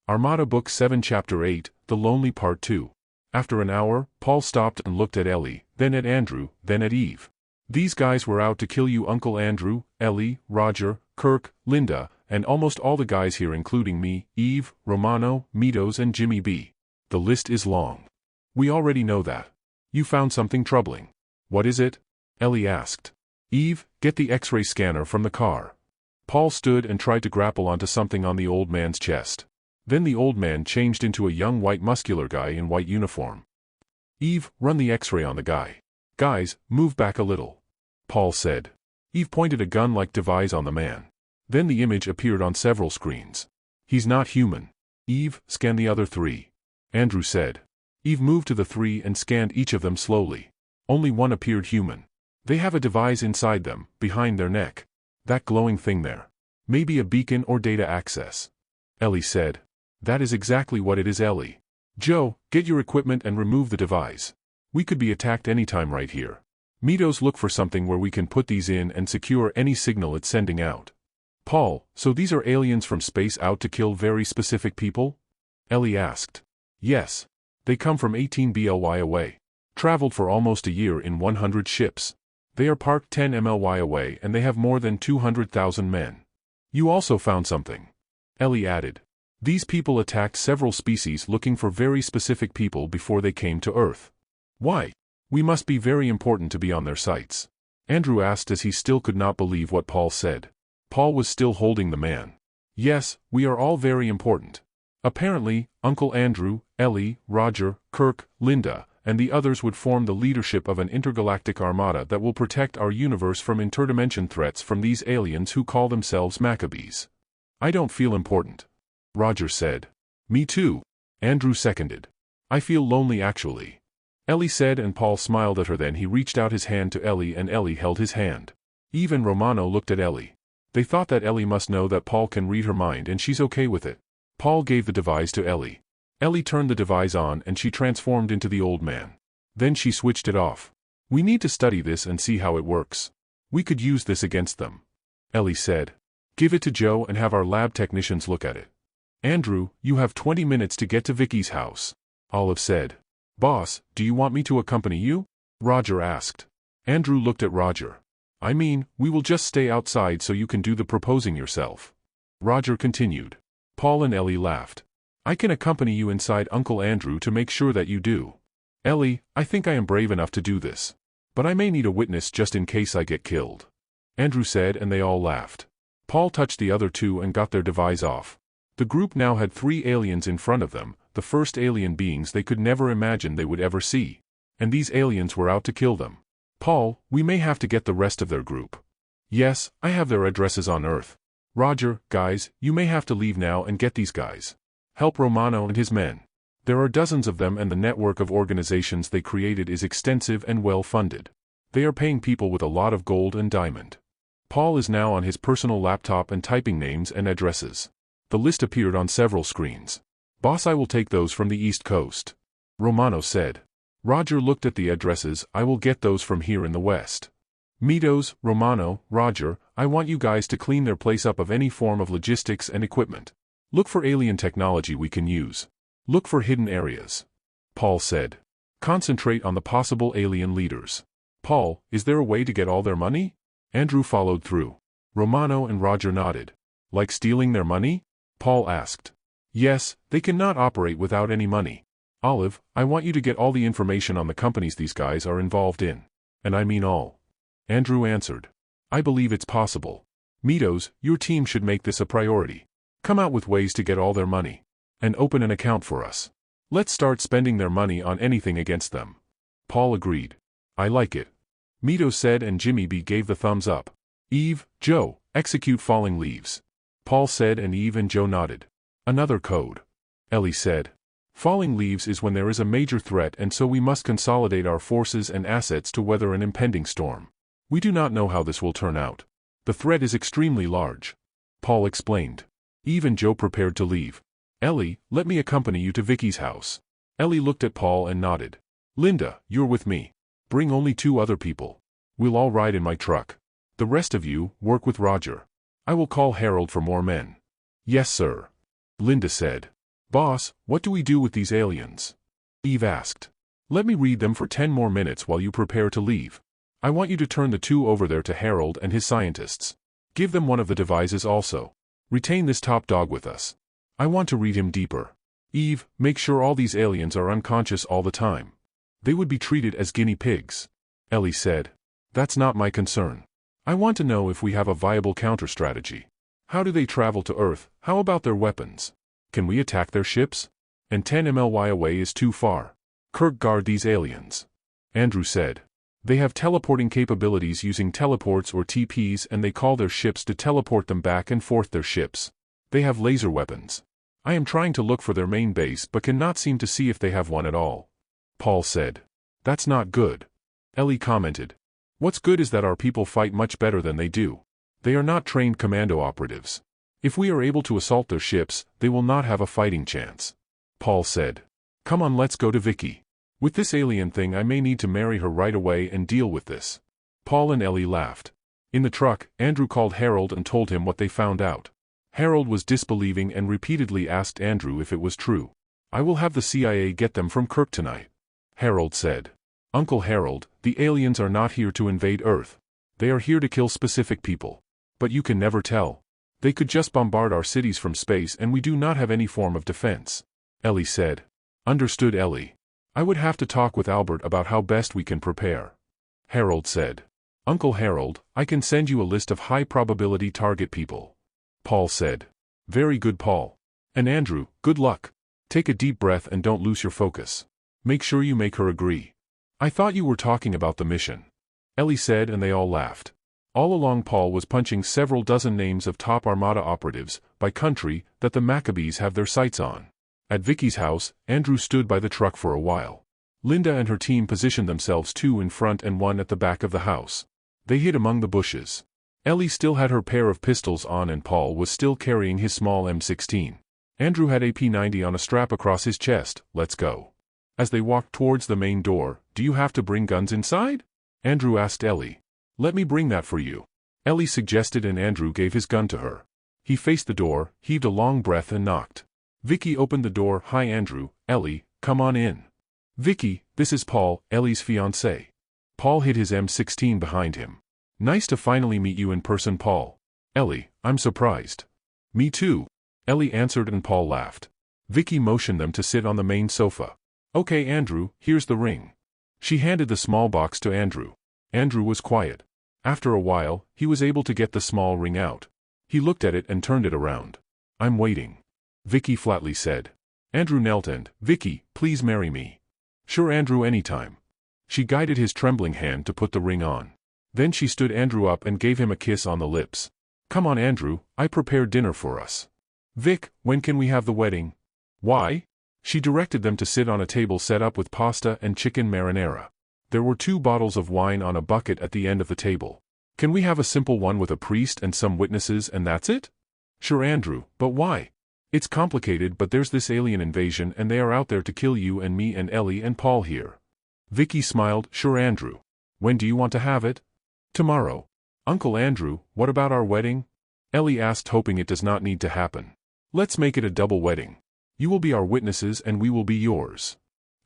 Armada Book 7 Chapter 8, The Lonely Part 2. After an hour, Paul stopped and looked at Ellie, then at Andrew, then at Eve. These guys were out to kill you, Uncle Andrew, Ellie, Roger, Kirk, Linda, and almost all the guys here including me, Eve, Romano, Meadows and Jimmy B. The list is long. We already know that. You found something troubling. What is it? Ellie asked. Eve, get the X-ray scanner from the car. Paul stood and tried to grapple onto something on the old man's chest. Then the old man changed into a young white muscular guy in white uniform. Eve, run the X-ray on the guy. Guys, move back a little. Paul said. Eve pointed a gun-like device on the man. Then the image appeared on several screens. He's not human. Eve, scan the other three. Andrew said. Eve moved to the three and scanned each of them slowly. Only one appeared human. They have a device inside them, behind their neck. That glowing thing there. Maybe a beacon or data access. Ellie said. That is exactly what it is, Ellie. Joe, get your equipment and remove the device. We could be attacked anytime right here. Meadows, look for something where we can put these in and secure any signal it's sending out. Paul, so these are aliens from space out to kill very specific people? Ellie asked. Yes. They come from 18 BLY away. Traveled for almost a year in 100 ships. They are parked 10 MLY away and they have more than 200,000 men. You also found something. Ellie added. These people attacked several species looking for very specific people before they came to Earth. Why? We must be very important to be on their sites. Andrew asked as he still could not believe what Paul said. Paul was still holding the man. Yes, we are all very important. Apparently, Uncle Andrew, Ellie, Roger, Kirk, Linda, and the others would form the leadership of an intergalactic armada that will protect our universe from interdimension threats from these aliens who call themselves Maccabees. I don't feel important. Roger said. Me too. Andrew seconded. I feel lonely actually. Ellie said, and Paul smiled at her. Then he reached out his hand to Ellie and Ellie held his hand. Eve and Romano looked at Ellie. They thought that Ellie must know that Paul can read her mind and she's okay with it. Paul gave the device to Ellie. Ellie turned the device on and she transformed into the old man. Then she switched it off. We need to study this and see how it works. We could use this against them. Ellie said. Give it to Joe and have our lab technicians look at it. Andrew, you have 20 minutes to get to Vicky's house. Olive said. Boss, do you want me to accompany you? Roger asked. Andrew looked at Roger. I mean, we will just stay outside so you can do the proposing yourself. Roger continued. Paul and Ellie laughed. I can accompany you inside, Uncle Andrew, to make sure that you do. Ellie, I think I am brave enough to do this. But I may need a witness just in case I get killed. Andrew said, and they all laughed. Paul touched the other two and got their device off. The group now had 3 aliens in front of them, the first alien beings they could never imagine they would ever see. And these aliens were out to kill them. Paul, we may have to get the rest of their group. Yes, I have their addresses on Earth. Roger, guys, you may have to leave now and get these guys. Help Romano and his men. There are dozens of them and the network of organizations they created is extensive and well funded. They are paying people with a lot of gold and diamond. Paul is now on his personal laptop and typing names and addresses. The list appeared on several screens. Boss, I will take those from the East Coast. Romano said. Roger looked at the addresses. I will get those from here in the West. Meadows, Romano, Roger, I want you guys to clean their place up of any form of logistics and equipment. Look for alien technology we can use. Look for hidden areas. Paul said. Concentrate on the possible alien leaders. Paul, is there a way to get all their money? Andrew followed through. Romano and Roger nodded. Like stealing their money? Paul asked. Yes, they cannot operate without any money. Olive, I want you to get all the information on the companies these guys are involved in. And I mean all. Andrew answered. I believe it's possible. Meadows, your team should make this a priority. Come out with ways to get all their money. And open an account for us. Let's start spending their money on anything against them. Paul agreed. I like it. Meadows said, and Jimmy B gave the thumbs up. Eve, Joe, execute falling leaves. Paul said, and Eve and Joe nodded. Another code. Ellie said. Falling leaves is when there is a major threat and so we must consolidate our forces and assets to weather an impending storm. We do not know how this will turn out. The threat is extremely large. Paul explained. Eve and Joe prepared to leave. Ellie, let me accompany you to Vicky's house. Ellie looked at Paul and nodded. Linda, you're with me. Bring only 2 other people. We'll all ride in my truck. The rest of you, work with Roger. I will call Harold for more men. Yes, sir. Linda said. Boss, what do we do with these aliens? Eve asked. Let me read them for 10 more minutes while you prepare to leave. I want you to turn the two over there to Harold and his scientists. Give them one of the devices also. Retain this top dog with us. I want to read him deeper. Eve, make sure all these aliens are unconscious all the time. They would be treated as guinea pigs. Ellie said. That's not my concern. I want to know if we have a viable counter-strategy. How do they travel to Earth? How about their weapons? Can we attack their ships? And 10 MLY away is too far. Kirk, guard these aliens. Andrew said. They have teleporting capabilities using teleports or TPs, and they call their ships to teleport them back and forth their ships. They have laser weapons. I am trying to look for their main base but cannot seem to see if they have one at all. Paul said. That's not good. Ellie commented. What's good is that our people fight much better than they do. They are not trained commando operatives. If we are able to assault their ships, they will not have a fighting chance. Paul said. Come on, let's go to Vicky. With this alien thing I may need to marry her right away and deal with this. Paul and Ellie laughed. In the truck, Andrew called Harold and told him what they found out. Harold was disbelieving and repeatedly asked Andrew if it was true. I will have the CIA get them from Kirk tonight. Harold said. Uncle Harold, the aliens are not here to invade Earth. They are here to kill specific people. But you can never tell. They could just bombard our cities from space and we do not have any form of defense. Ellie said. Understood, Ellie. I would have to talk with Albert about how best we can prepare. Harold said. Uncle Harold, I can send you a list of high-probability target people. Paul said. Very good, Paul. And Andrew, good luck. Take a deep breath and don't lose your focus. Make sure you make her agree. I thought you were talking about the mission. Ellie said, and they all laughed. All along Paul was punching several dozen names of top Armada operatives, by country, that the Maccabees have their sights on. At Vicky's house, Andrew stood by the truck for a while. Linda and her team positioned themselves 2 in front and 1 at the back of the house. They hid among the bushes. Ellie still had her pair of pistols on and Paul was still carrying his small M16. Andrew had a P90 on a strap across his chest. Let's go. As they walked towards the main door, do you have to bring guns inside? Andrew asked Ellie. Let me bring that for you. Ellie suggested and Andrew gave his gun to her. He faced the door, heaved a long breath and knocked. Vicky opened the door. Hi Andrew, Ellie, come on in. Vicky, this is Paul, Ellie's fiancé. Paul hid his M16 behind him. Nice to finally meet you in person, Paul. Ellie, I'm surprised. Me too. Ellie answered and Paul laughed. Vicky motioned them to sit on the main sofa. Okay Andrew, here's the ring. She handed the small box to Andrew. Andrew was quiet. After a while, he was able to get the small ring out. He looked at it and turned it around. I'm waiting. Vicky flatly said. Andrew knelt and, Vicky, please marry me. Sure Andrew, anytime. She guided his trembling hand to put the ring on. Then she stood Andrew up and gave him a kiss on the lips. Come on Andrew, I prepared dinner for us. Vic, when can we have the wedding? Why? She directed them to sit on a table set up with pasta and chicken marinara. There were 2 bottles of wine on a bucket at the end of the table. Can we have a simple one with a priest and some witnesses and that's it? Sure Andrew, but why? It's complicated, but there's this alien invasion and they are out there to kill you and me and Ellie and Paul here. Vicky smiled. Sure Andrew. When do you want to have it? Tomorrow. Uncle Andrew, what about our wedding? Ellie asked, hoping it does not need to happen. Let's make it a double wedding. You will be our witnesses and we will be yours.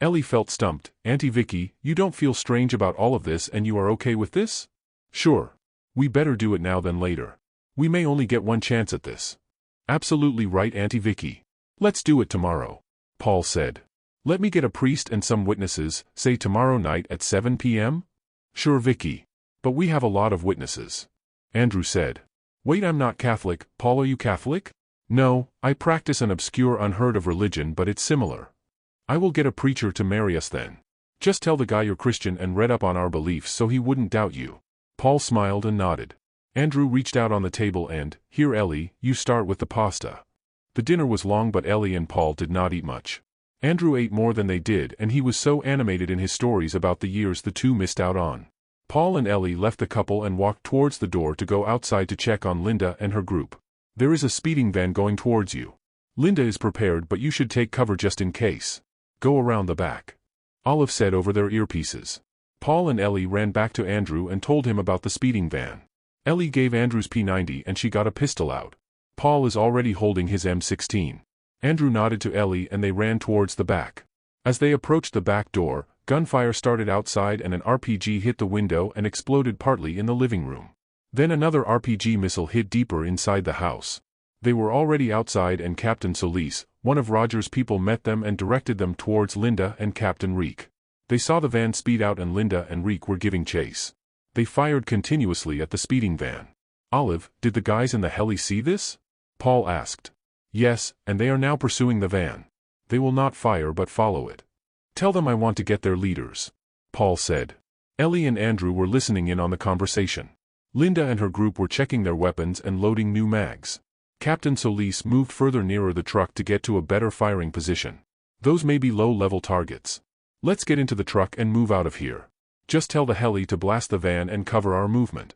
Ellie felt stumped. Auntie Vicky, you don't feel strange about all of this and you are okay with this? Sure. We better do it now than later. We may only get one chance at this. Absolutely right Auntie Vicky. Let's do it tomorrow. Paul said. Let me get a priest and some witnesses, say tomorrow night at 7 p.m.? Sure Vicky. But we have a lot of witnesses. Andrew said. Wait, I'm not Catholic. Paul, are you Catholic? No, I practice an obscure unheard of religion but it's similar. I will get a preacher to marry us then. Just tell the guy you're Christian and read up on our beliefs so he wouldn't doubt you. Paul smiled and nodded. Andrew reached out on the table and, here Ellie, you start with the pasta. The dinner was long but Ellie and Paul did not eat much. Andrew ate more than they did and he was so animated in his stories about the years the two missed out on. Paul and Ellie left the couple and walked towards the door to go outside to check on Linda and her group. There is a speeding van going towards you. Linda is prepared but you should take cover just in case. Go around the back. Olive said over their earpieces. Paul and Ellie ran back to Andrew and told him about the speeding van. Ellie gave Andrew's P90 and she got a pistol out. Paul is already holding his M16. Andrew nodded to Ellie and they ran towards the back. As they approached the back door, gunfire started outside and an RPG hit the window and exploded partly in the living room. Then another RPG missile hit deeper inside the house. They were already outside and Captain Solis, one of Roger's people, met them and directed them towards Linda and Captain Reek. They saw the van speed out and Linda and Reek were giving chase. They fired continuously at the speeding van. Olive, did the guys in the heli see this? Paul asked. Yes, and they are now pursuing the van. They will not fire but follow it. Tell them I want to get their leaders, Paul said. Ellie and Andrew were listening in on the conversation. Linda and her group were checking their weapons and loading new mags. Captain Solis moved further nearer the truck to get to a better firing position. Those may be low-level targets. Let's get into the truck and move out of here. Just tell the heli to blast the van and cover our movement,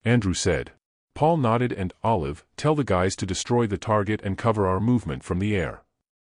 Andrew said. Paul nodded and, Olive, tell the guys to destroy the target and cover our movement from the air.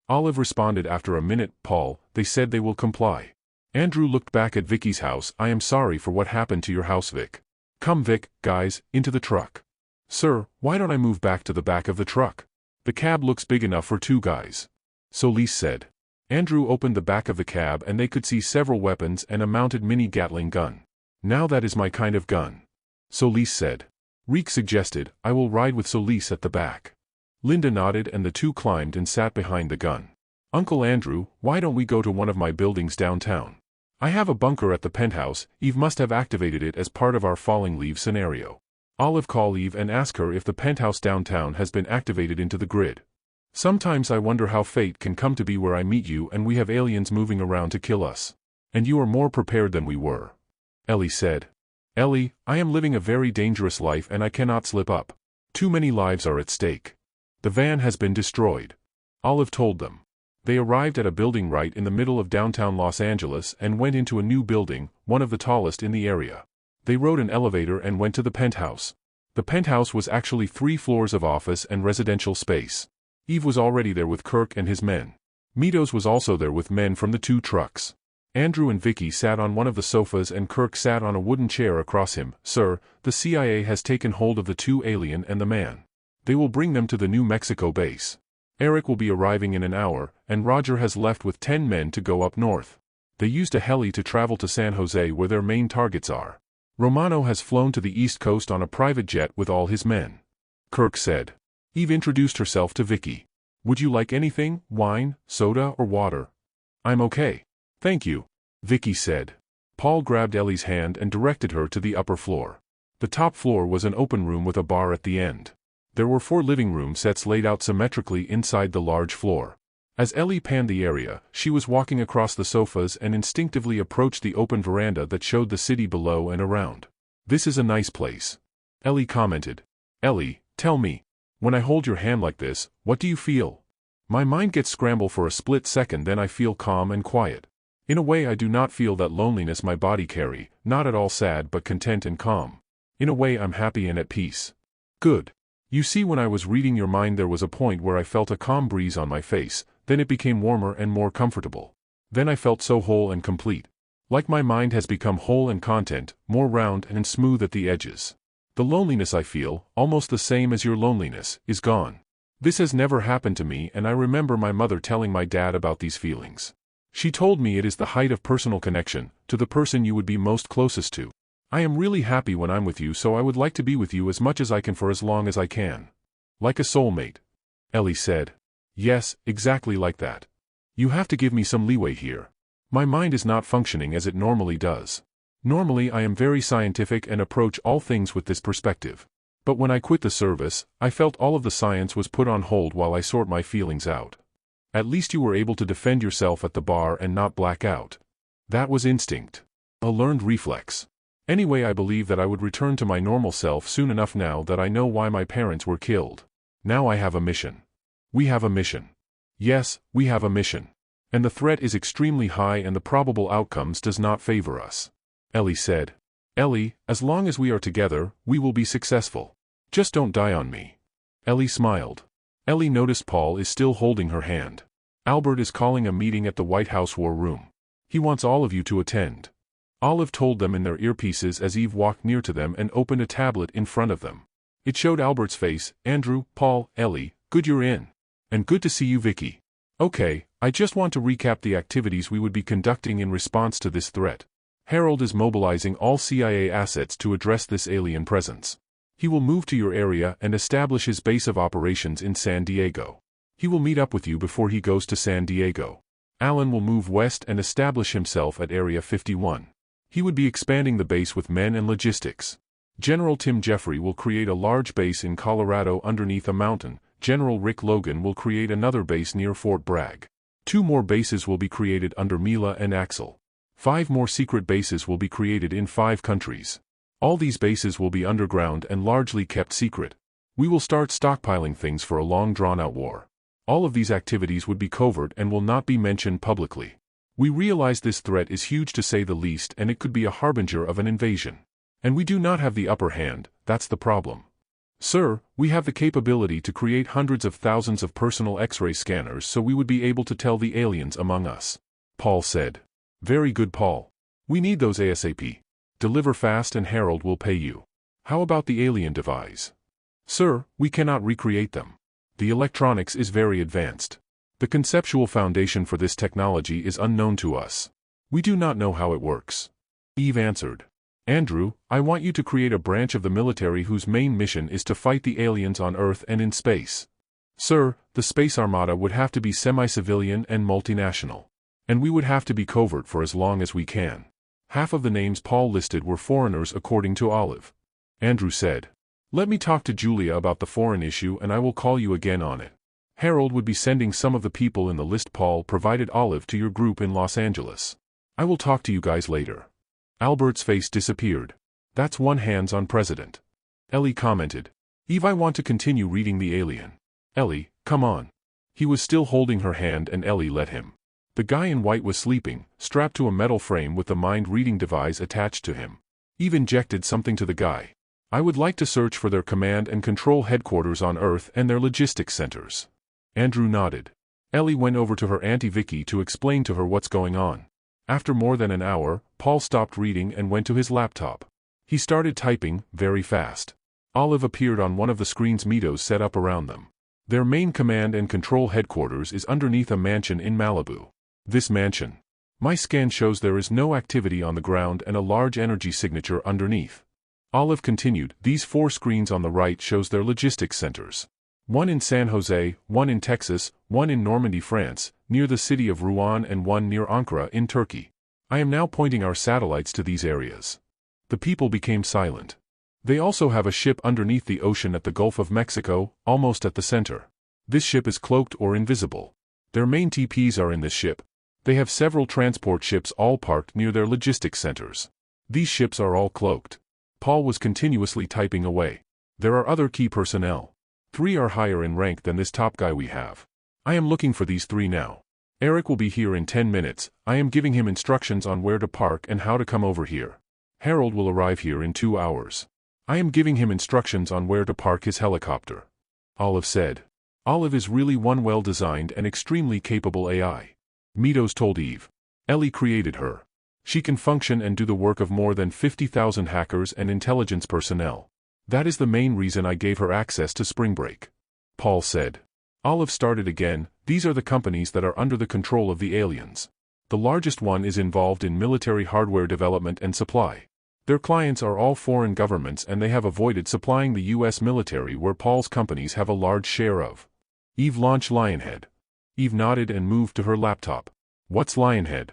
Olive responded after a minute, Paul, they said they will comply. Andrew looked back at Vicky's house. I am sorry for what happened to your house, Vic. Come Vic, guys, into the truck. Sir, why don't I move back to the back of the truck? The cab looks big enough for two guys, Solis said. Andrew opened the back of the cab and they could see several weapons and a mounted mini Gatling gun. Now that is my kind of gun, Solis said. Reek suggested, I will ride with Solis at the back. Linda nodded and the two climbed and sat behind the gun. Uncle Andrew, why don't we go to one of my buildings downtown? I have a bunker at the penthouse. Eve must have activated it as part of our falling leave scenario. Olive, call Eve and ask her if the penthouse downtown has been activated into the grid. Sometimes I wonder how fate can come to be where I meet you and we have aliens moving around to kill us. And you are more prepared than we were, Ellie said. Ellie, I am living a very dangerous life and I cannot slip up. Too many lives are at stake. The van has been destroyed, Olive told them. They arrived at a building right in the middle of downtown Los Angeles and went into a new building, one of the tallest in the area. They rode an elevator and went to the penthouse. The penthouse was actually 3 floors of office and residential space. Eve was already there with Kirk and his men. Meadows was also there with men from the 2 trucks. Andrew and Vicky sat on one of the sofas and Kirk sat on a wooden chair across him. Sir, the CIA has taken hold of the 2 alien and the man. They will bring them to the New Mexico base. Eric will be arriving in an hour, and Roger has left with 10 men to go up north. They used a heli to travel to San Jose where their main targets are. Romano has flown to the East Coast on a private jet with all his men, Kirk said. Eve introduced herself to Vicky. Would you like anything, wine, soda or water? I'm okay. Thank you, Vicky said. Paul grabbed Ellie's hand and directed her to the upper floor. The top floor was an open room with a bar at the end. There were 4 living room sets laid out symmetrically inside the large floor. As Ellie panned the area, she was walking across the sofas and instinctively approached the open veranda that showed the city below and around. This is a nice place, Ellie commented. Ellie, tell me, when I hold your hand like this, what do you feel? My mind gets scrambled for a split second, then I feel calm and quiet. In a way I do not feel that loneliness my body carry, not at all sad but content and calm. In a way I'm happy and at peace. Good. You see, when I was reading your mind there was a point where I felt a calm breeze on my face, then it became warmer and more comfortable. Then I felt so whole and complete. Like my mind has become whole and content, more round and smooth at the edges. The loneliness I feel, almost the same as your loneliness, is gone. This has never happened to me and I remember my mother telling my dad about these feelings. She told me it is the height of personal connection, to the person you would be most closest to. I am really happy when I'm with you, so I would like to be with you as much as I can for as long as I can. Like a soulmate, Ellie said. Yes, exactly like that. You have to give me some leeway here. My mind is not functioning as it normally does. Normally I am very scientific and approach all things with this perspective. But when I quit the service, I felt all of the science was put on hold while I sort my feelings out. At least you were able to defend yourself at the bar and not black out. That was instinct. A learned reflex. Anyway, I believe that I would return to my normal self soon enough now that I know why my parents were killed. Now I have a mission. We have a mission. Yes, we have a mission. And the threat is extremely high and the probable outcomes does not favor us, Ellie said. Ellie, as long as we are together, we will be successful. Just don't die on me. Ellie smiled. Ellie noticed Paul is still holding her hand. Albert is calling a meeting at the White House War Room. He wants all of you to attend. Olive told them in their earpieces as Eve walked near to them and opened a tablet in front of them. It showed Albert's face. Andrew, Paul, Ellie, good you're in. And good to see you, Vicky. Okay, I just want to recap the activities we would be conducting in response to this threat. Harold is mobilizing all CIA assets to address this alien presence. He will move to your area and establish his base of operations in San Diego. He will meet up with you before he goes to San Diego. Alan will move west and establish himself at Area 51. He would be expanding the base with men and logistics. General Tim Jeffrey will create a large base in Colorado underneath a mountain. General Rick Logan will create another base near Fort Bragg. 2 more bases will be created under Mila and Axel. 5 more secret bases will be created in 5 countries. All these bases will be underground and largely kept secret. We will start stockpiling things for a long drawn-out war. All of these activities would be covert and will not be mentioned publicly. We realize this threat is huge to say the least, and it could be a harbinger of an invasion. And we do not have the upper hand, that's the problem. Sir, we have the capability to create hundreds of thousands of personal X-ray scanners, so we would be able to tell the aliens among us. Paul said. Very good, Paul. We need those ASAP. Deliver fast and Harold will pay you. How about the alien device? Sir, we cannot recreate them. The electronics is very advanced. The conceptual foundation for this technology is unknown to us. We do not know how it works. Eve answered. Andrew, I want you to create a branch of the military whose main mission is to fight the aliens on Earth and in space. Sir, the Space Armada would have to be semi-civilian and multinational. And we would have to be covert for as long as we can. Half of the names Paul listed were foreigners according to Olive. Andrew said. Let me talk to Julia about the foreign issue and I will call you again on it. Harold would be sending some of the people in the list Paul provided Olive to your group in Los Angeles. I will talk to you guys later. Albert's face disappeared. That's one hands-on president. Ellie commented. Eve, I want to continue reading the alien. Ellie, come on. He was still holding her hand and Ellie let him. The guy in white was sleeping, strapped to a metal frame with the mind-reading device attached to him. Eve injected something to the guy. I would like to search for their command and control headquarters on Earth and their logistics centers. Andrew nodded. Ellie went over to her Auntie Vicky to explain to her what's going on. After more than an hour, Paul stopped reading and went to his laptop. He started typing, very fast. Olive appeared on one of the screens Mitos set up around them. Their main command and control headquarters is underneath a mansion in Malibu. This mansion. My scan shows there is no activity on the ground and a large energy signature underneath. Olive continued, these 4 screens on the right shows their logistics centers. One in San Jose, one in Texas, one in Normandy, France, near the city of Rouen and one near Ankara in Turkey. I am now pointing our satellites to these areas. The people became silent. They also have a ship underneath the ocean at the Gulf of Mexico, almost at the center. This ship is cloaked or invisible. Their main TPs are in this ship. They have several transport ships all parked near their logistics centers. These ships are all cloaked. Paul was continuously typing away. There are other key personnel. 3 are higher in rank than this top guy we have. I am looking for these 3 now. Eric will be here in 10 minutes. I am giving him instructions on where to park and how to come over here. Harold will arrive here in 2 hours. I am giving him instructions on where to park his helicopter. Olive said. Olive is really one well-designed and extremely capable AI. Mitos told Eve. Ellie created her. She can function and do the work of more than 50,000 hackers and intelligence personnel. That is the main reason I gave her access to Spring Break. Paul said. Olive started again, these are the companies that are under the control of the aliens. The largest one is involved in military hardware development and supply. Their clients are all foreign governments and they have avoided supplying the U.S. military where Paul's companies have a large share of. Eve launched Lionhead. Eve nodded and moved to her laptop. What's Lionhead?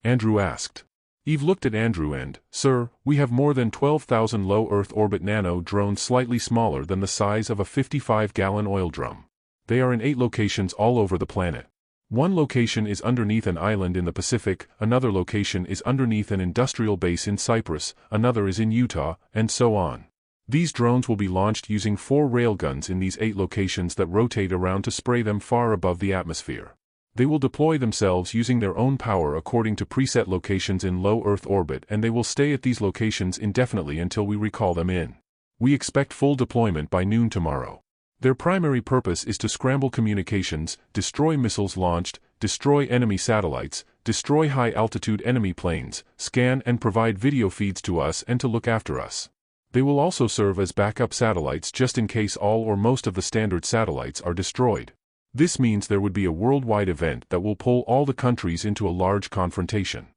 Andrew asked. Eve looked at Andrew and, Sir, we have more than 12,000 low Earth orbit nano drones slightly smaller than the size of a 55-gallon oil drum. They are in 8 locations all over the planet. One location is underneath an island in the Pacific, another location is underneath an industrial base in Cyprus, another is in Utah, and so on. These drones will be launched using 4 railguns in these 8 locations that rotate around to spray them far above the atmosphere. They will deploy themselves using their own power according to preset locations in low Earth orbit and they will stay at these locations indefinitely until we recall them in. We expect full deployment by noon tomorrow. Their primary purpose is to scramble communications, destroy missiles launched, destroy enemy satellites, destroy high-altitude enemy planes, scan and provide video feeds to us and to look after us. They will also serve as backup satellites just in case all or most of the standard satellites are destroyed. This means there would be a worldwide event that will pull all the countries into a large confrontation.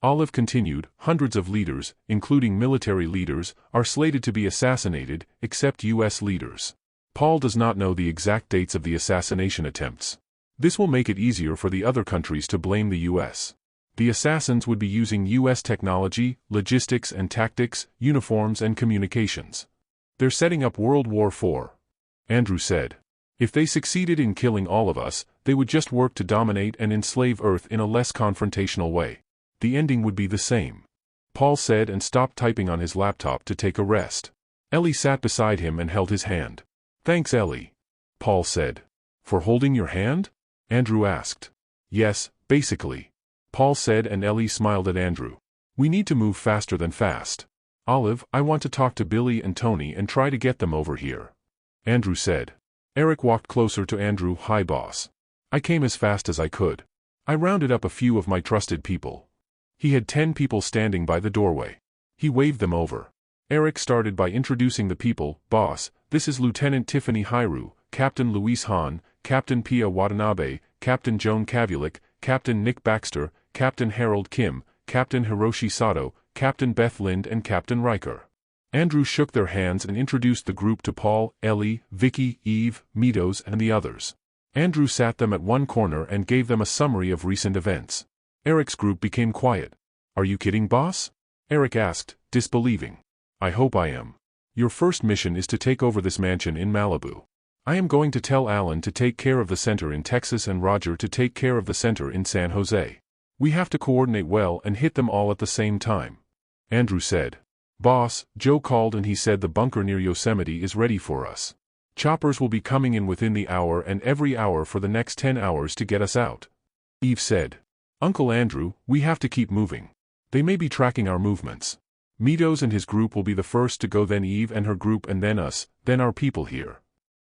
Olive continued, hundreds of leaders, including military leaders, are slated to be assassinated, except U.S. leaders. Paul does not know the exact dates of the assassination attempts. This will make it easier for the other countries to blame the U.S. The assassins would be using U.S. technology, logistics and tactics, uniforms and communications. They're setting up World War IV. Andrew said. If they succeeded in killing all of us, they would just work to dominate and enslave Earth in a less confrontational way. The ending would be the same. Paul said and stopped typing on his laptop to take a rest. Ellie sat beside him and held his hand. Thanks, Ellie. Paul said. For holding your hand? Andrew asked. Yes, basically. Paul said and Ellie smiled at Andrew. We need to move faster than fast. Olive, I want to talk to Billy and Tony and try to get them over here. Andrew said. Eric walked closer to Andrew. Hi, boss. I came as fast as I could. I rounded up a few of my trusted people. He had 10 people standing by the doorway. He waved them over. Eric started by introducing the people. Boss, this is Lieutenant Tiffany Hiru, Captain Luis Hahn, Captain Pia Watanabe, Captain Joan Kavulik, Captain Nick Baxter, Captain Harold Kim, Captain Hiroshi Sato, Captain Beth Lind and Captain Riker. Andrew shook their hands and introduced the group to Paul, Ellie, Vicky, Eve, Meadows and the others. Andrew sat them at one corner and gave them a summary of recent events. Eric's group became quiet. Are you kidding, boss? Eric asked, disbelieving. I hope I am. Your first mission is to take over this mansion in Malibu. I am going to tell Alan to take care of the center in Texas and Roger to take care of the center in San Jose. We have to coordinate well and hit them all at the same time. Andrew said. Boss, Joe called and he said the bunker near Yosemite is ready for us. Choppers will be coming in within the hour and every hour for the next 10 hours to get us out. Eve said. Uncle Andrew, we have to keep moving. They may be tracking our movements. Meadows and his group will be the first to go, then Eve and her group and then us, then our people here.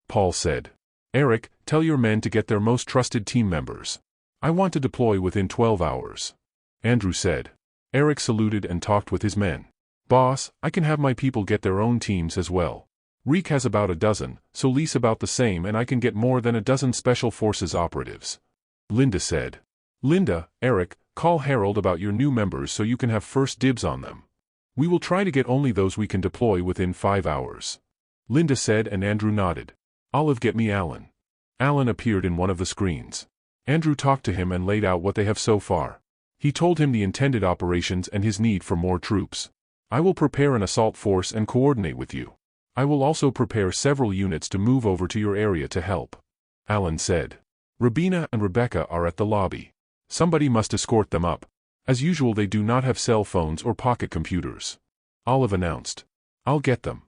Paul said. Eric, tell your men to get their most trusted team members. I want to deploy within 12 hours. Andrew said. Eric saluted and talked with his men. Boss, I can have my people get their own teams as well. Reek has about a dozen, so Lise about the same and I can get more than a dozen Special Forces operatives. Linda said. Linda, Eric, call Harold about your new members so you can have first dibs on them. We will try to get only those we can deploy within 5 hours. Linda said and Andrew nodded. Olive, get me Alan. Alan appeared in one of the screens. Andrew talked to him and laid out what they have so far. He told him the intended operations and his need for more troops. I will prepare an assault force and coordinate with you. I will also prepare several units to move over to your area to help. Alan said. Rabina and Rebecca are at the lobby. Somebody must escort them up. As usual, they do not have cell phones or pocket computers. Olive announced. I'll get them.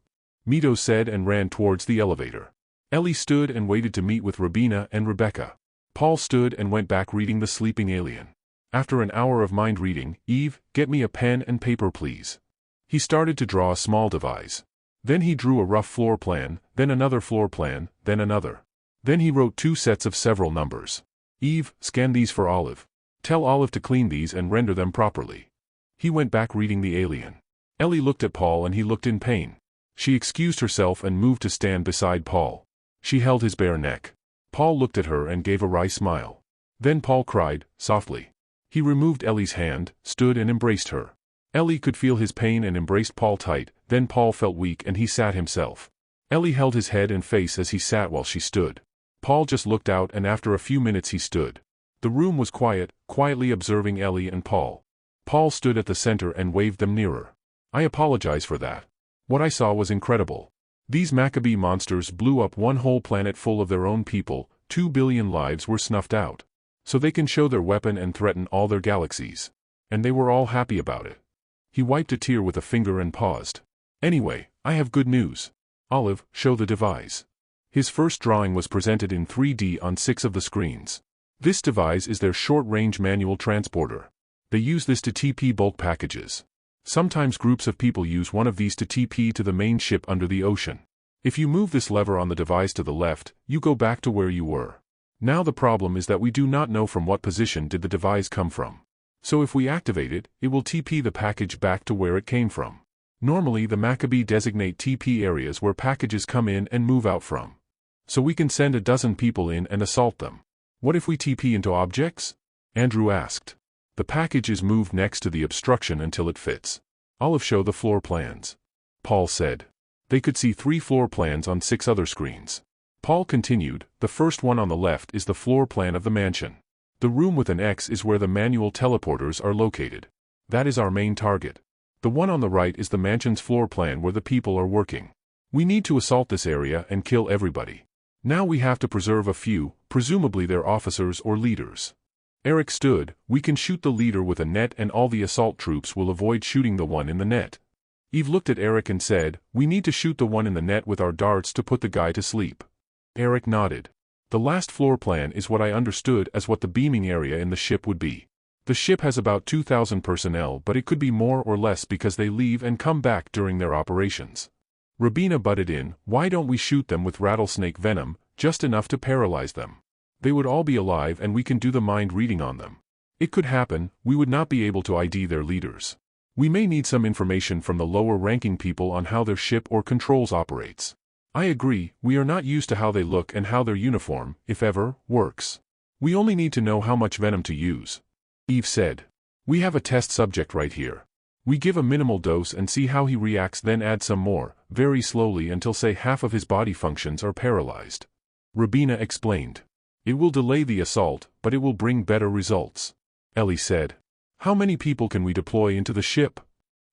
Meadows said and ran towards the elevator. Ellie stood and waited to meet with Rabina and Rebecca. Paul stood and went back reading The Sleeping Alien. After an hour of mind reading, Eve, get me a pen and paper please. He started to draw a small device. Then he drew a rough floor plan, then another floor plan, then another. Then he wrote 2 sets of several numbers. Eve, scan these for Olive. Tell Olive to clean these and render them properly. He went back reading The Alien. Ellie looked at Paul and he looked in pain. She excused herself and moved to stand beside Paul. She held his bare neck. Paul looked at her and gave a wry smile. Then Paul cried, softly. He removed Ellie's hand, stood and embraced her. Ellie could feel his pain and embraced Paul tight, then Paul felt weak and he sat himself. Ellie held his head and face as he sat while she stood. Paul just looked out and after a few minutes he stood. The room was quiet, quietly observing Ellie and Paul. Paul stood at the center and waved them nearer. I apologize for that. What I saw was incredible. These Maccabee monsters blew up one whole planet full of their own people, 2 billion lives were snuffed out. So they can show their weapon and threaten all their galaxies. And they were all happy about it. He wiped a tear with a finger and paused. Anyway, I have good news. Olive, show the device. His first drawing was presented in 3D on 6 of the screens. This device is their short-range manual transporter. They use this to TP bulk packages. Sometimes groups of people use one of these to TP to the main ship under the ocean. If you move this lever on the device to the left, you go back to where you were. Now the problem is that we do not know from what position did the device come from. So if we activate it, it will TP the package back to where it came from. Normally the Maccabee designate TP areas where packages come in and move out from. So we can send a dozen people in and assault them. What if we TP into objects? Andrew asked. The package is moved next to the obstruction until it fits. Olive show the floor plans. Paul said. They could see 3 floor plans on 6 other screens. Paul continued, the first one on the left is the floor plan of the mansion. The room with an X is where the manual teleporters are located. That is our main target. The one on the right is the mansion's floor plan where the people are working. We need to assault this area and kill everybody. Now we have to preserve a few, presumably their officers or leaders. Eric stood, we can shoot the leader with a net and all the assault troops will avoid shooting the one in the net. Eve looked at Eric and said, we need to shoot the one in the net with our darts to put the guy to sleep. Eric nodded. The last floor plan is what I understood as what the beaming area in the ship would be. The ship has about 2,000 personnel, but it could be more or less because they leave and come back during their operations. Rabina butted in, why don't we shoot them with rattlesnake venom, just enough to paralyze them? They would all be alive and we can do the mind reading on them. It could happen, we would not be able to ID their leaders. We may need some information from the lower ranking people on how their ship or controls operates. I agree, we are not used to how they look and how their uniform, if ever, works. We only need to know how much venom to use. Eve said. We have a test subject right here. We give a minimal dose and see how he reacts, then add some more, very slowly until say half of his body functions are paralyzed. Rabina explained. It will delay the assault, but it will bring better results. Ellie said. How many people can we deploy into the ship?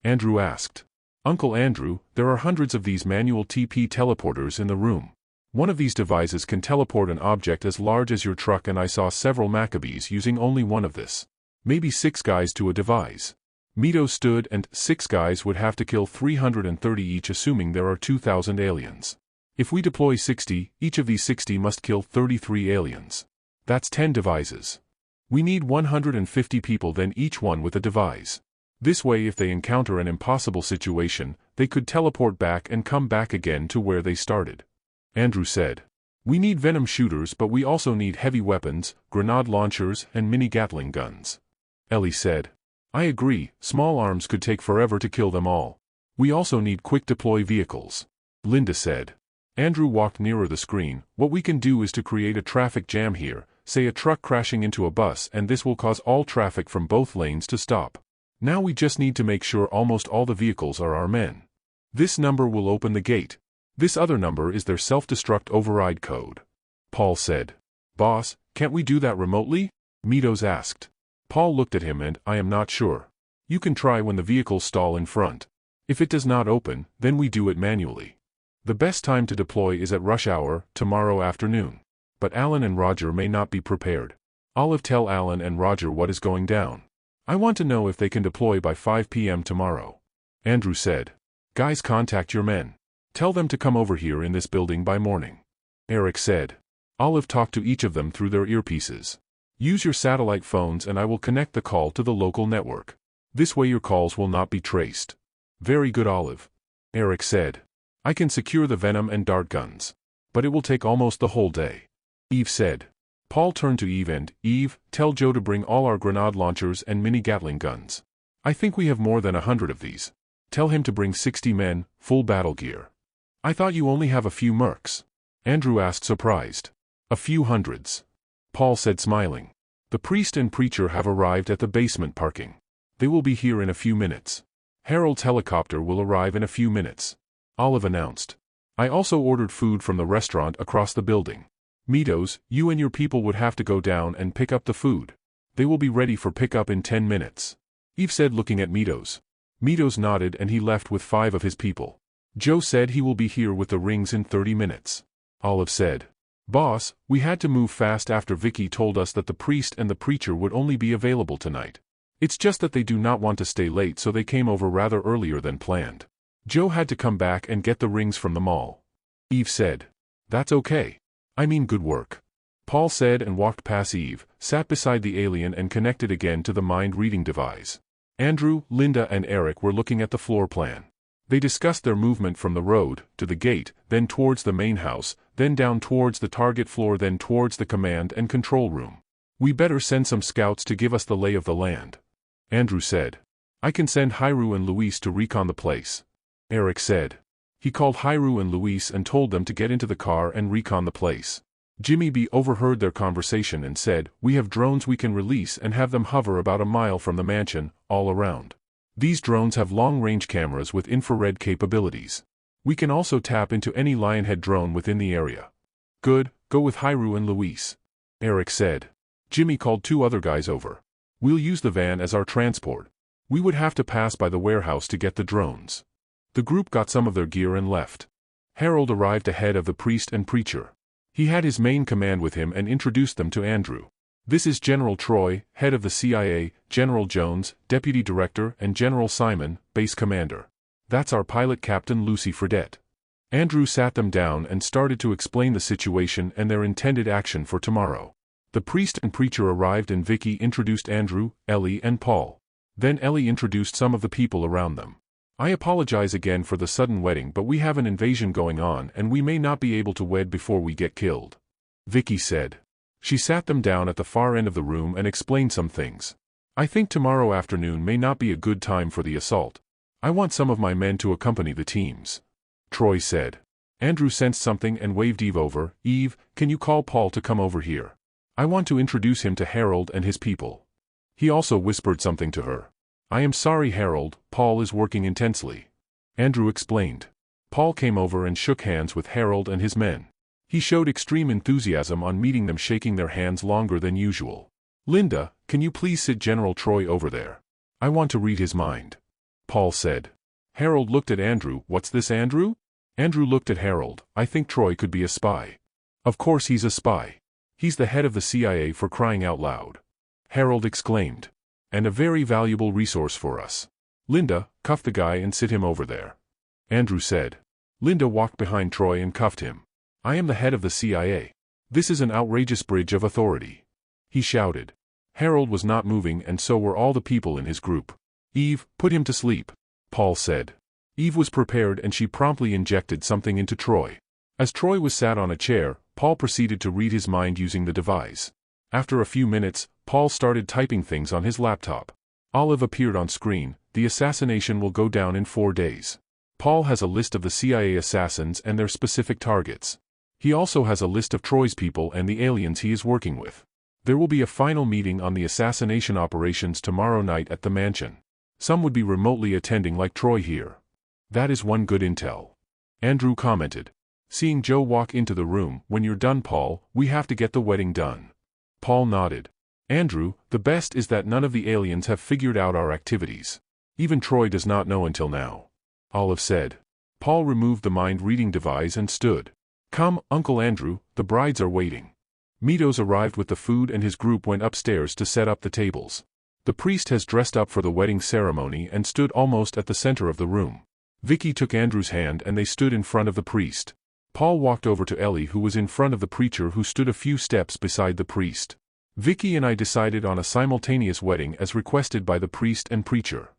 Andrew asked. Uncle Andrew, there are hundreds of these manual TP teleporters in the room. One of these devices can teleport an object as large as your truck, and I saw several Maccabees using only one of this. Maybe 6 guys to a device. Mito stood, and 6 guys would have to kill 330 each, assuming there are 2,000 aliens. If we deploy 60, each of these 60 must kill 33 aliens. That's 10 devices. We need 150 people, then each one with a device. This way, if they encounter an impossible situation, they could teleport back and come back again to where they started. Andrew said. We need venom shooters, but we also need heavy weapons, grenade launchers, and mini Gatling guns. Ellie said. I agree, small arms could take forever to kill them all. We also need quick deploy vehicles. Linda said. Andrew walked nearer the screen. What we can do is to create a traffic jam here, say a truck crashing into a bus, and this will cause all traffic from both lanes to stop. Now we just need to make sure almost all the vehicles are our men. This number will open the gate. This other number is their self-destruct override code. Paul said. Boss, can't we do that remotely? Meadows asked. Paul looked at him and, I am not sure. You can try when the vehicles stall in front. If it does not open, then we do it manually. The best time to deploy is at rush hour, tomorrow afternoon. But Alan and Roger may not be prepared. Olive, tell Alan and Roger what is going down. I want to know if they can deploy by 5 p.m. tomorrow. Andrew said. Guys, contact your men. Tell them to come over here in this building by morning. Eric said. Olive, talk to each of them through their earpieces. Use your satellite phones and I will connect the call to the local network. This way your calls will not be traced. Very good, Olive. Eric said. I can secure the venom and dart guns. But it will take almost the whole day. Eve said. Paul turned to Eve and, Eve, tell Joe to bring all our grenade launchers and mini Gatling guns. I think we have more than 100 of these. Tell him to bring 60 men, full battle gear. I thought you only have a few mercs. Andrew asked, surprised. A few hundreds. Paul said, smiling. The priest and preacher have arrived at the basement parking. They will be here in a few minutes. Harold's helicopter will arrive in a few minutes. Olive announced. I also ordered food from the restaurant across the building. Meadows, you and your people would have to go down and pick up the food. They will be ready for pickup in 10 minutes. Eve said, looking at Meadows. Meadows nodded and he left with 5 of his people. Joe said he will be here with the rings in 30 minutes. Olive said. Boss, we had to move fast after Vicky told us that the priest and the preacher would only be available tonight. It's just that they do not want to stay late, so they came over rather earlier than planned. Joe had to come back and get the rings from the mall. Eve said. That's okay. I mean, good work. Paul said and walked past Eve, sat beside the alien and connected again to the mind-reading device. Andrew, Linda and Eric were looking at the floor plan. They discussed their movement from the road, to the gate, then towards the main house, then down towards the target floor, then towards the command and control room. We better send some scouts to give us the lay of the land. Andrew said. I can send Hyrule and Luis to recon the place. Eric said. He called Hyrule and Luis and told them to get into the car and recon the place. Jimmy B overheard their conversation and said, "We have drones we can release and have them hover about a mile from the mansion, all around. These drones have long-range cameras with infrared capabilities. We can also tap into any Lionhead drone within the area." "Good, go with Hyrule and Luis," Eric said. Jimmy called 2 other guys over. "We'll use the van as our transport. We would have to pass by the warehouse to get the drones." The group got some of their gear and left. Harold arrived ahead of the priest and preacher. He had his main command with him and introduced them to Andrew. "This is General Troy, head of the CIA, General Jones, Deputy Director, and General Simon, Base Commander. That's our pilot Captain Lucy Fredette." Andrew sat them down and started to explain the situation and their intended action for tomorrow. The priest and preacher arrived and Vicky introduced Andrew, Ellie and Paul. Then Ellie introduced some of the people around them. "I apologize again for the sudden wedding, but we have an invasion going on and we may not be able to wed before we get killed," Vicky said. She sat them down at the far end of the room and explained some things. "I think tomorrow afternoon may not be a good time for the assault. I want some of my men to accompany the teams," Troy said. Andrew sensed something and waved Eve over. "Eve, can you call Paul to come over here? I want to introduce him to Harold and his people." He also whispered something to her. "I am sorry, Harold, Paul is working intensely," Andrew explained. Paul came over and shook hands with Harold and his men. He showed extreme enthusiasm on meeting them, shaking their hands longer than usual. "Linda, can you please sit General Troy over there? I want to read his mind," Paul said. Harold looked at Andrew. "What's this, Andrew?" Andrew looked at Harold. "I think Troy could be a spy." "Of course he's a spy. He's the head of the CIA, for crying out loud," Harold exclaimed. "And a very valuable resource for us. Linda, cuff the guy and sit him over there," Andrew said. Linda walked behind Troy and cuffed him. "I am the head of the CIA. This is an outrageous bridge of authority," he shouted. Harold was not moving and so were all the people in his group. "Eve, put him to sleep," Paul said. Eve was prepared and she promptly injected something into Troy. As Troy was sat on a chair, Paul proceeded to read his mind using the device. After a few minutes, Paul started typing things on his laptop. Olive appeared on screen. "The assassination will go down in 4 days. Paul has a list of the CIA assassins and their specific targets. He also has a list of Troy's people and the aliens he is working with. There will be a final meeting on the assassination operations tomorrow night at the mansion. Some would be remotely attending like Troy here." "That is one good intel," Andrew commented. Seeing Joe walk into the room, "When you're done, Paul, we have to get the wedding done." Paul nodded. "Andrew, the best is that none of the aliens have figured out our activities. Even Troy does not know until now," Olive said. Paul removed the mind-reading device and stood. "Come, Uncle Andrew, the brides are waiting." Meadows arrived with the food and his group went upstairs to set up the tables. The priest has dressed up for the wedding ceremony and stood almost at the center of the room. Vicky took Andrew's hand and they stood in front of the priest. Paul walked over to Ellie, who was in front of the preacher, who stood a few steps beside the priest. "Vicky and I decided on a simultaneous wedding as requested by the priest and preacher,"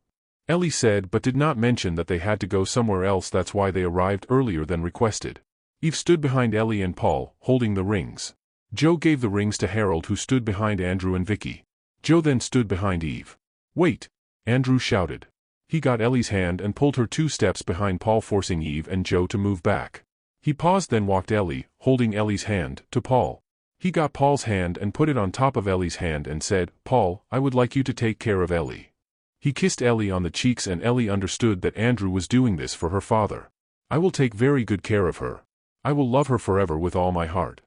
Ellie said, but did not mention that they had to go somewhere else. That's why they arrived earlier than requested. Eve stood behind Ellie and Paul, holding the rings. Joe gave the rings to Harold, who stood behind Andrew and Vicky. Joe then stood behind Eve. "Wait!" Andrew shouted. He got Ellie's hand and pulled her 2 steps behind Paul, forcing Eve and Joe to move back. He paused, then walked Ellie, holding Ellie's hand, to Paul. He got Paul's hand and put it on top of Ellie's hand and said, "Paul, I would like you to take care of Ellie." He kissed Ellie on the cheeks and Ellie understood that Andrew was doing this for her father. "I will take very good care of her. I will love her forever with all my heart."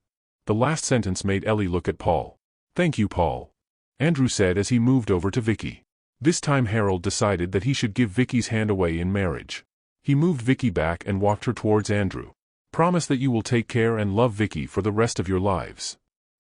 The last sentence made Ellie look at Paul. "Thank you, Paul," Andrew said as he moved over to Vicky. This time Harold decided that he should give Vicky's hand away in marriage. He moved Vicky back and walked her towards Andrew. "Promise that you will take care and love Vicky for the rest of your lives,"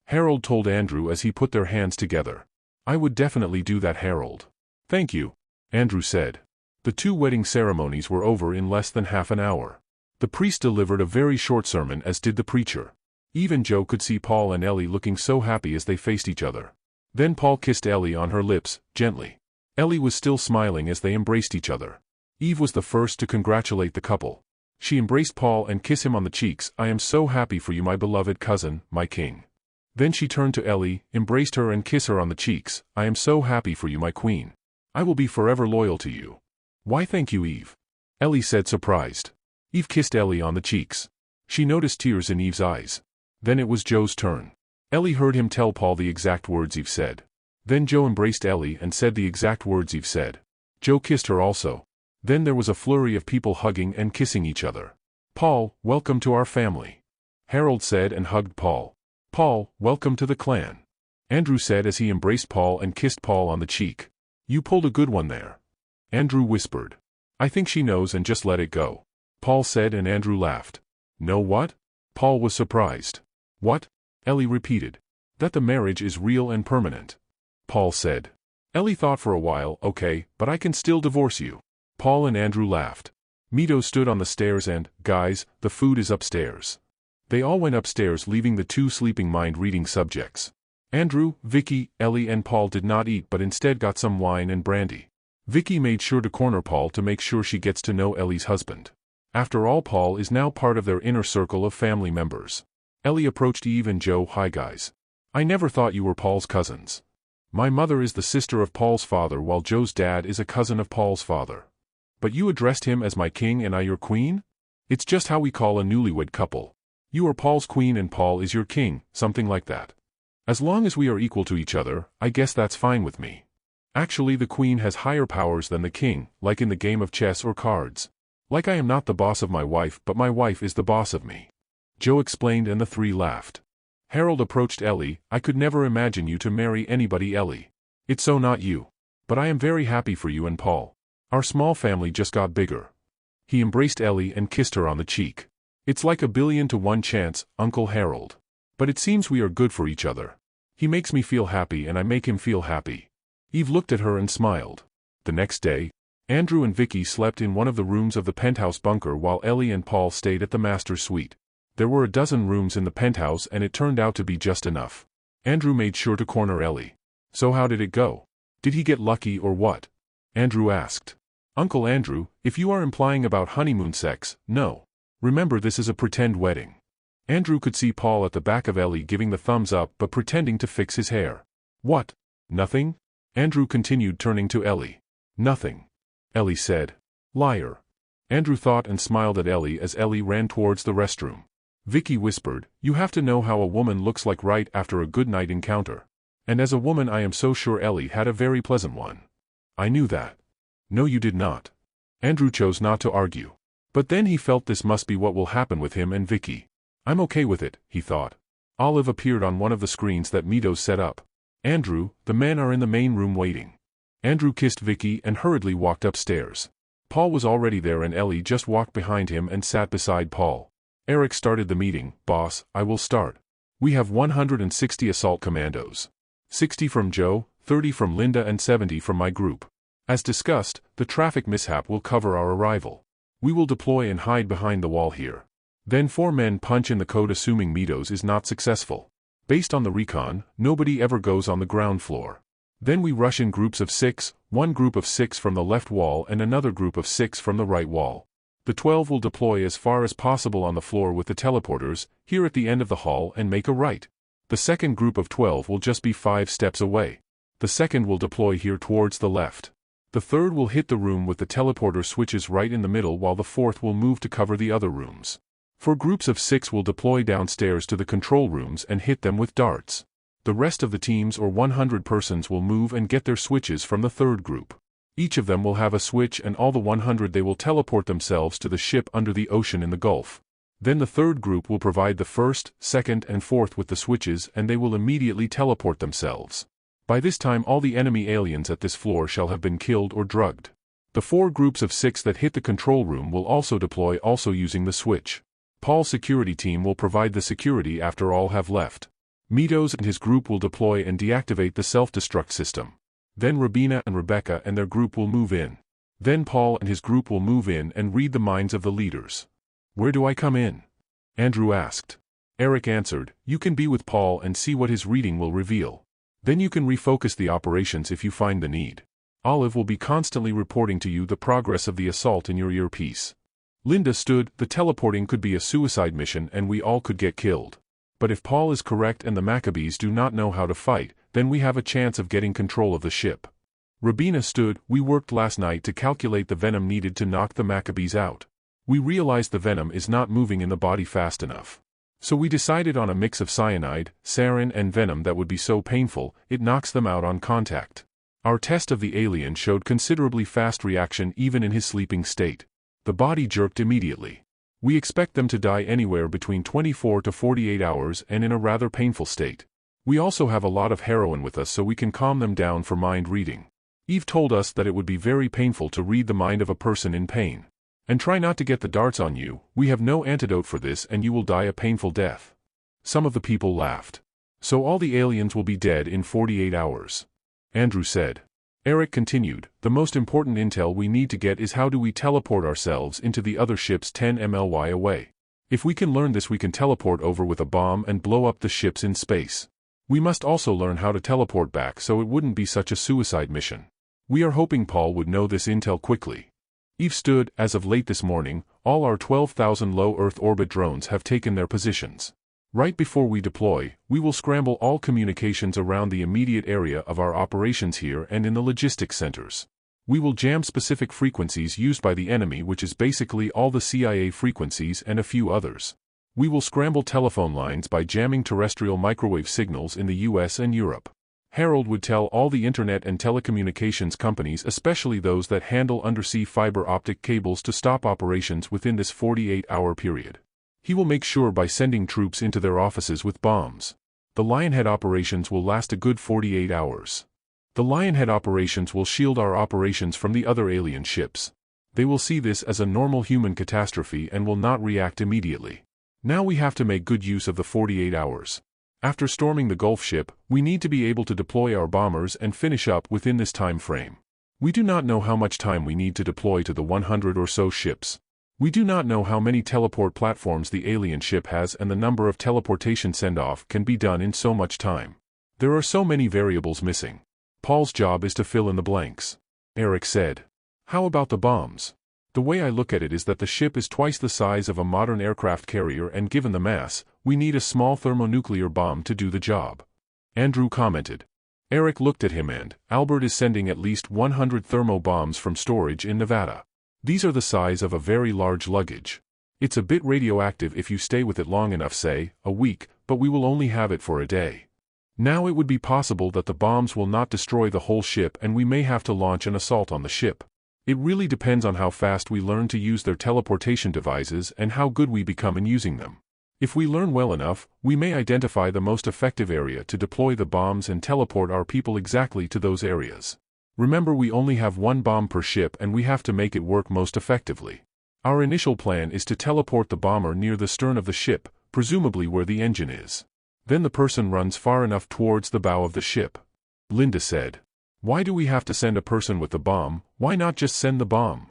Harold told Andrew as he put their hands together. "I would definitely do that, Harold." "Thank you," Andrew said. The 2 wedding ceremonies were over in less than half an hour. The priest delivered a very short sermon, as did the preacher. Even Joe could see Paul and Ellie looking so happy as they faced each other. Then Paul kissed Ellie on her lips, gently. Ellie was still smiling as they embraced each other. Eve was the first to congratulate the couple. She embraced Paul and kissed him on the cheeks. "I am so happy for you, my beloved cousin, my king." Then she turned to Ellie, embraced her and kissed her on the cheeks. "I am so happy for you, my queen. I will be forever loyal to you." "Why, thank you, Eve," Ellie said, surprised. Eve kissed Ellie on the cheeks. She noticed tears in Eve's eyes. Then it was Joe's turn. Ellie heard him tell Paul the exact words Eve said. Then Joe embraced Ellie and said the exact words Eve said. Joe kissed her also. Then there was a flurry of people hugging and kissing each other. "Paul, welcome to our family," Harold said and hugged Paul. "Paul, welcome to the clan," Andrew said as he embraced Paul and kissed Paul on the cheek. "You pulled a good one there," Andrew whispered. "I think she knows and just let it go," Paul said, and Andrew laughed. "Know what?" Paul was surprised. "What?" Ellie repeated. "That the marriage is real and permanent," Paul said. Ellie thought for a while. "Okay, but I can still divorce you." Paul and Andrew laughed. Mito stood on the stairs and, "Guys, the food is upstairs." They all went upstairs, leaving the two sleeping mind-reading subjects. Andrew, Vicky, Ellie and Paul did not eat but instead got some wine and brandy. Vicky made sure to corner Paul to make sure she gets to know Ellie's husband. After all, Paul is now part of their inner circle of family members. Ellie approached Eve and Joe. "Hi guys. I never thought you were Paul's cousins. My mother is the sister of Paul's father while Joe's dad is a cousin of Paul's father. But you addressed him as my king and I your queen? It's just how we call a newlywed couple. You are Paul's queen and Paul is your king, something like that. As long as we are equal to each other, I guess that's fine with me. Actually, the queen has higher powers than the king, like in the game of chess or cards. Like I am not the boss of my wife but my wife is the boss of me," Joe explained, and the three laughed. Harold approached Ellie. "I could never imagine you to marry anybody, Ellie. It's so not you. But I am very happy for you and Paul. Our small family just got bigger." He embraced Ellie and kissed her on the cheek. "It's like 1,000,000,000 to 1 chance, Uncle Harold. But it seems we are good for each other. He makes me feel happy and I make him feel happy." Eve looked at her and smiled. The next day, Andrew and Vicky slept in one of the rooms of the penthouse bunker while Ellie and Paul stayed at the master's suite. There were a dozen rooms in the penthouse and it turned out to be just enough. Andrew made sure to corner Ellie. "So how did it go? Did he get lucky or what?" Andrew asked. "Uncle Andrew, if you are implying about honeymoon sex, no. Remember, this is a pretend wedding." Andrew could see Paul at the back of Ellie giving the thumbs up but pretending to fix his hair. "What? Nothing?" Andrew continued, turning to Ellie. "Nothing," Ellie said. "Liar." Andrew thought and smiled at Ellie as Ellie ran towards the restroom. Vicky whispered, "You have to know how a woman looks like right after a good night encounter. And as a woman I am so sure Ellie had a very pleasant one." "I knew that." "No you did not." Andrew chose not to argue. But then he felt this must be what will happen with him and Vicky. "I'm okay with it," he thought. Olive appeared on one of the screens that Mito set up. "Andrew, the men are in the main room waiting." Andrew kissed Vicky and hurriedly walked upstairs. Paul was already there and Ellie just walked behind him and sat beside Paul. Eric started the meeting. "Boss, I will start. We have 160 assault commandos. 60 from Joe, 30 from Linda and 70 from my group. As discussed, the traffic mishap will cover our arrival. We will deploy and hide behind the wall here. Then 4 men punch in the code assuming Mitos is not successful. Based on the recon, nobody ever goes on the ground floor. Then we rush in groups of 6, one group of 6 from the left wall and another group of 6 from the right wall. The 12 will deploy as far as possible on the floor with the teleporters, here at the end of the hall, and make a right. The second group of 12 will just be 5 steps away. The second will deploy here towards the left. The third will hit the room with the teleporter switches right in the middle while the fourth will move to cover the other rooms. 4 groups of 6 will deploy downstairs to the control rooms and hit them with darts. The rest of the teams or 100 persons will move and get their switches from the third group. Each of them will have a switch and all the 100 they will teleport themselves to the ship under the ocean in the Gulf. Then the third group will provide the first, second and fourth with the switches and they will immediately teleport themselves. By this time all the enemy aliens at this floor shall have been killed or drugged. The 4 groups of 6 that hit the control room will also deploy also using the switch. Paul's security team will provide the security after all have left. Mitos and his group will deploy and deactivate the self-destruct system. Then Rabina and Rebecca and their group will move in. Then Paul and his group will move in and read the minds of the leaders. "Where do I come in?" Andrew asked. Eric answered, "You can be with Paul and see what his reading will reveal. Then you can refocus the operations if you find the need. Olive will be constantly reporting to you the progress of the assault in your earpiece." Linda stood, "The teleporting could be a suicide mission and we all could get killed. But if Paul is correct and the Maccabees do not know how to fight, then we have a chance of getting control of the ship." Rabina stood, "We worked last night to calculate the venom needed to knock the Maccabees out. We realized the venom is not moving in the body fast enough. So we decided on a mix of cyanide, sarin and venom that would be so painful, it knocks them out on contact. Our test of the alien showed considerably fast reaction even in his sleeping state. The body jerked immediately. We expect them to die anywhere between 24 to 48 hours and in a rather painful state. We also have a lot of heroin with us so we can calm them down for mind reading. Eve told us that it would be very painful to read the mind of a person in pain. And try not to get the darts on you, we have no antidote for this and you will die a painful death. Some of the people laughed. So all the aliens will be dead in 48 hours. Andrew said. Eric continued, the most important intel we need to get is how do we teleport ourselves into the other ships 10 MLY away. If we can learn this we can teleport over with a bomb and blow up the ships in space. We must also learn how to teleport back so it wouldn't be such a suicide mission. We are hoping Paul would know this intel quickly. Eve stood, as of late this morning, all our 12,000 low Earth orbit drones have taken their positions. Right before we deploy, we will scramble all communications around the immediate area of our operations here and in the logistics centers. We will jam specific frequencies used by the enemy, which is basically all the CIA frequencies and a few others. We will scramble telephone lines by jamming terrestrial microwave signals in the US and Europe. Harold would tell all the internet and telecommunications companies, especially those that handle undersea fiber optic cables, to stop operations within this 48-hour period. He will make sure by sending troops into their offices with bombs. The Lionhead operations will last a good 48 hours. The Lionhead operations will shield our operations from the other alien ships. They will see this as a normal human catastrophe and will not react immediately. Now we have to make good use of the 48 hours. After storming the Gulf ship, we need to be able to deploy our bombers and finish up within this time frame. We do not know how much time we need to deploy to the 100 or so ships. We do not know how many teleport platforms the alien ship has, and the number of teleportation send-off can be done in so much time. There are so many variables missing. Paul's job is to fill in the blanks. Eric said. How about the bombs? The way I look at it is that the ship is twice the size of a modern aircraft carrier, and given the mass, we need a small thermonuclear bomb to do the job. Andrew commented. Eric looked at him and, Albert is sending at least 100 thermo bombs from storage in Nevada. These are the size of a very large luggage. It's a bit radioactive if you stay with it long enough, say, a week, but we will only have it for a day. Now it would be possible that the bombs will not destroy the whole ship and we may have to launch an assault on the ship. It really depends on how fast we learn to use their teleportation devices and how good we become in using them. If we learn well enough, we may identify the most effective area to deploy the bombs and teleport our people exactly to those areas. Remember, we only have one bomb per ship and we have to make it work most effectively. Our initial plan is to teleport the bomber near the stern of the ship, presumably where the engine is. Then the person runs far enough towards the bow of the ship. Linda said. Why do we have to send a person with the bomb? Why not just send the bomb?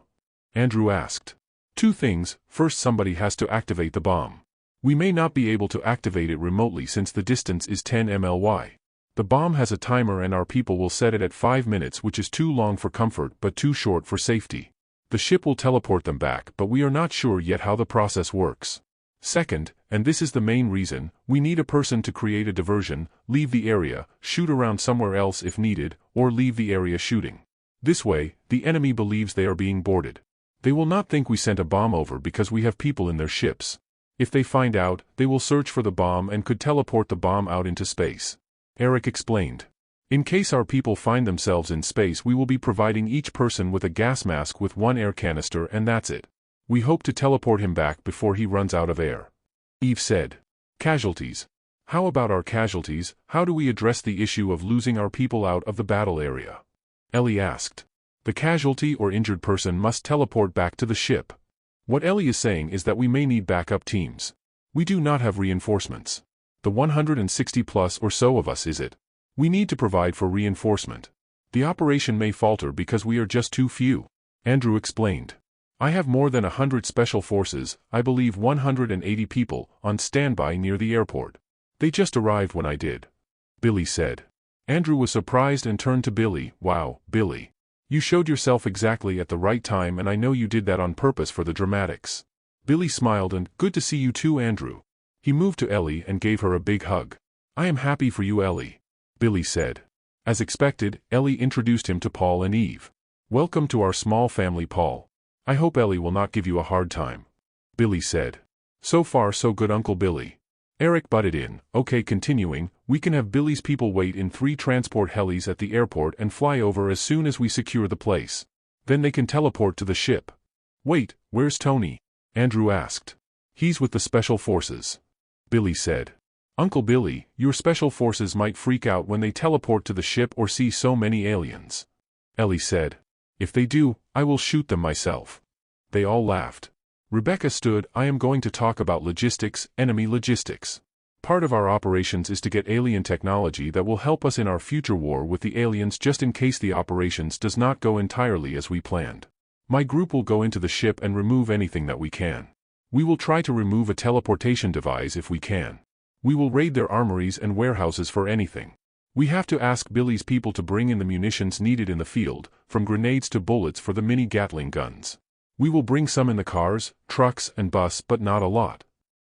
Andrew asked. Two things. First, somebody has to activate the bomb. We may not be able to activate it remotely since the distance is 10 MLY. The bomb has a timer and our people will set it at 5 minutes, which is too long for comfort but too short for safety. The ship will teleport them back, but we are not sure yet how the process works. Second, and this is the main reason, we need a person to create a diversion, leave the area, shoot around somewhere else if needed, or leave the area shooting. This way, the enemy believes they are being boarded. They will not think we sent a bomb over because we have people in their ships. If they find out, they will search for the bomb and could teleport the bomb out into space. Eric explained. In case our people find themselves in space, we will be providing each person with a gas mask with one air canister and that's it. We hope to teleport him back before he runs out of air. Eve said. Casualties. How about our casualties? How do we address the issue of losing our people out of the battle area? Ellie asked. The casualty or injured person must teleport back to the ship. What Ellie is saying is that we may need backup teams. We do not have reinforcements. The 160 plus or so of us, is it? We need to provide for reinforcement. The operation may falter because we are just too few. Andrew explained. I have more than 100 special forces, I believe 180 people, on standby near the airport. They just arrived when I did. Billy said. Andrew was surprised and turned to Billy. Wow, Billy. You showed yourself exactly at the right time, and I know you did that on purpose for the dramatics. Billy smiled and, good to see you too, Andrew. He moved to Ellie and gave her a big hug. I am happy for you, Ellie. Billy said. As expected, Ellie introduced him to Paul and Eve. Welcome to our small family, Paul. I hope Ellie will not give you a hard time. Billy said. So far so good, Uncle Billy. Eric butted in. Okay, continuing, we can have Billy's people wait in 3 transport helis at the airport and fly over as soon as we secure the place. Then they can teleport to the ship. Wait, where's Tony? Andrew asked. He's with the Special Forces. Billy said. Uncle Billy, your Special Forces might freak out when they teleport to the ship or see so many aliens. Ellie said. If they do, I will shoot them myself. They all laughed. Rebecca stood. I am going to talk about logistics, enemy logistics. Part of our operations is to get alien technology that will help us in our future war with the aliens just in case the operations does not go entirely as we planned. My group will go into the ship and remove anything that we can. We will try to remove a teleportation device if we can. We will raid their armories and warehouses for anything. We have to ask Billy's people to bring in the munitions needed in the field, from grenades to bullets for the mini Gatling guns. We will bring some in the cars, trucks, and bus, but not a lot.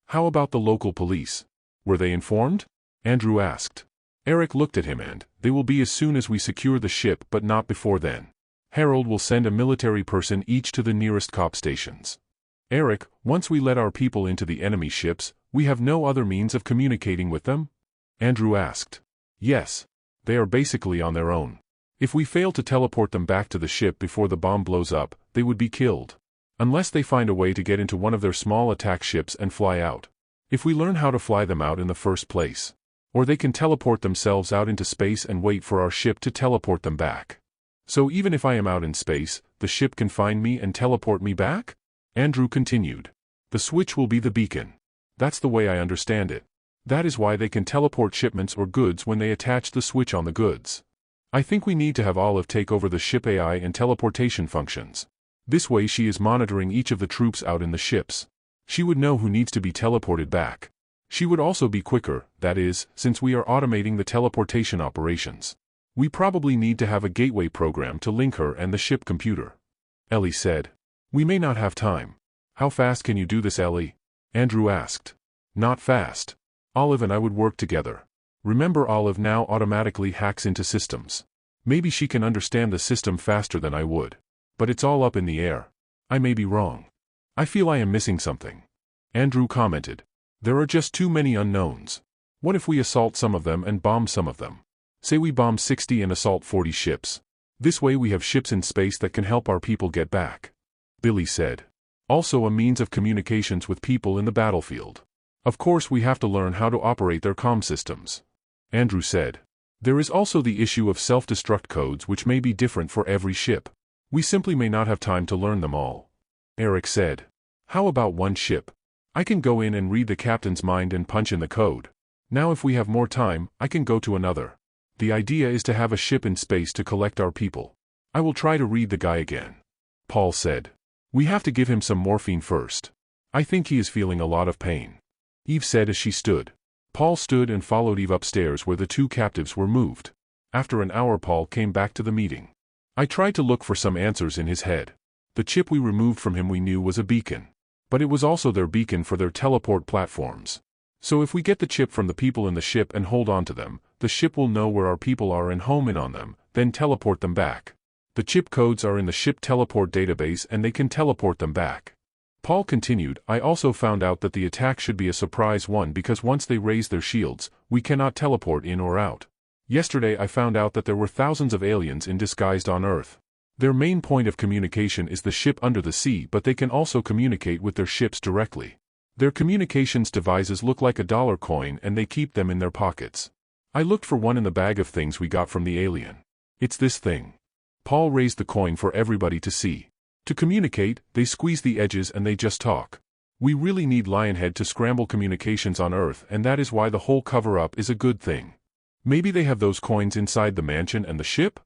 How about the local police? Were they informed? Andrew asked. Eric looked at him and, they will be as soon as we secure the ship but not before then. Harold will send a military person each to the nearest cop stations. Eric, once we let our people into the enemy ships, we have no other means of communicating with them? Andrew asked. Yes. They are basically on their own. If we fail to teleport them back to the ship before the bomb blows up, they would be killed. Unless they find a way to get into one of their small attack ships and fly out. If we learn how to fly them out in the first place. Or they can teleport themselves out into space and wait for our ship to teleport them back. So even if I am out in space, the ship can find me and teleport me back? Andrew continued. The switch will be the beacon. That's the way I understand it. That is why they can teleport shipments or goods when they attach the switch on the goods. I think we need to have Olive take over the ship AI and teleportation functions. This way she is monitoring each of the troops out in the ships. She would know who needs to be teleported back. She would also be quicker, that is, since we are automating the teleportation operations. We probably need to have a gateway program to link her and the ship computer. Ellie said. We may not have time. How fast can you do this, Ellie? Andrew asked. Not fast. Olive and I would work together. Remember, Olive now automatically hacks into systems. Maybe she can understand the system faster than I would. But it's all up in the air. I may be wrong. I feel I am missing something. Andrew commented. There are just too many unknowns. What if we assault some of them and bomb some of them? Say we bomb 60 and assault 40 ships. This way we have ships in space that can help our people get back. Billy said. Also a means of communications with people in the battlefield. Of course we have to learn how to operate their comm systems. Andrew said. There is also the issue of self-destruct codes which may be different for every ship. We simply may not have time to learn them all. Eric said. How about one ship? I can go in and read the captain's mind and punch in the code. Now if we have more time, I can go to another. The idea is to have a ship in space to collect our people. I will try to read the guy again. Paul said. We have to give him some morphine first. I think he is feeling a lot of pain. Eve said as she stood. Paul stood and followed Eve upstairs where the 2 captives were moved. After an hour Paul came back to the meeting. I tried to look for some answers in his head. The chip we removed from him we knew was a beacon. But it was also their beacon for their teleport platforms. So if we get the chip from the people in the ship and hold on to them, the ship will know where our people are and home in on them, then teleport them back. The chip codes are in the ship teleport database and they can teleport them back. Paul continued, I also found out that the attack should be a surprise one because once they raise their shields, we cannot teleport in or out. Yesterday I found out that there were thousands of aliens in disguised on Earth. Their main point of communication is the ship under the sea, but they can also communicate with their ships directly. Their communications devices look like a dollar coin and they keep them in their pockets. I looked for one in the bag of things we got from the alien. It's this thing. Paul raised the coin for everybody to see. To communicate, they squeeze the edges and they just talk. We really need Lionhead to scramble communications on Earth, and that is why the whole cover-up is a good thing. Maybe they have those coins inside the mansion and the ship?